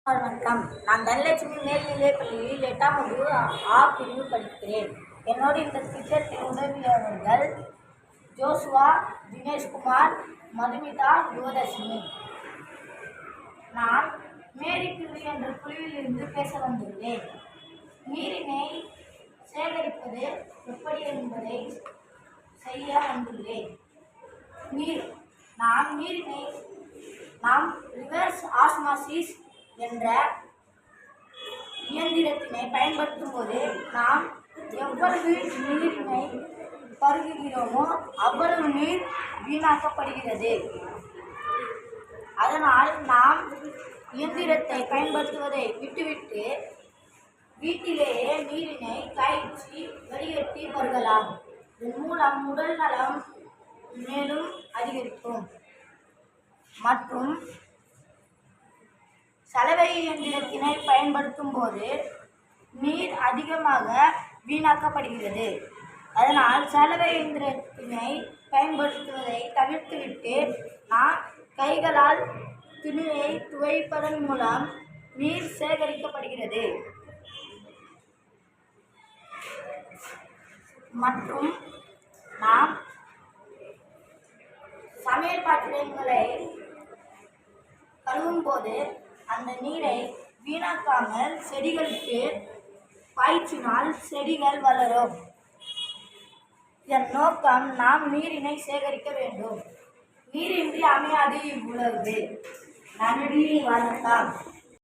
வணக்கம். நான் தனலட்சுமி மேல்நிலைப் பள்ளியில் 8ஆம் வகுப்பு ஆ பிரிவு படிக்கிறேன். என்னோடு இந்த திட்டத்தின் உதவியாளர்கள் ஜோசுவா, தினேஷ்குமார், மதுமிதா, யுவதர்ஷினி. நான் மேரி கியூரி என்ற குழுவிலிருந்து பேச வந்துள்ளேன். நீரினை சேகரிப்பது எப்படி என்பதை செய்ய வந்துள்ளேன். நாம் ரிவர்ஸ் ஆஸ்மாசிஸ் என்ற இயந்திரத்தினை பயன்படுத்தும் போது நாம் எவ்வளவு நீரினை பருகுகிறோமோ அவ்வளவு நீர் வீணாக்கப்படுகிறது. அதனால் நாம் இயந்திரத்தை பயன்படுத்துவதை விட்டுவிட்டு வீட்டிலேயே நீரினை காய்ச்சி வடிகட்டி பருகலாம். இதன் மூலம் உடல் நலம் மேலும் அதிகரிக்கும். மற்றும் சலவை இயந்திரத்தினை பயன்படுத்தும் போது நீர் அதிகமாக வீணாக்கப்படுகிறது. அதனால் சலவை இயந்திரத்தினை பயன்படுத்துவதை தவிர்த்துவிட்டு நாம் கைகளால் துணியை துவைப்பதன் மூலம் நீர் சேகரிக்கப்படுகிறது. மற்றும் நாம் சமையல் பாத்திரங்களை கழுவும் போது அந்த நீரை வீணாக்காமல் செடிகளுக்கு பாய்ச்சினால் செடிகள் வளரும். இதன் நோக்கம் நாம் நீரினை சேகரிக்க வேண்டும். நீரின்றி அமையாது இவ்வுலகு. நன்றி, வணக்கம்.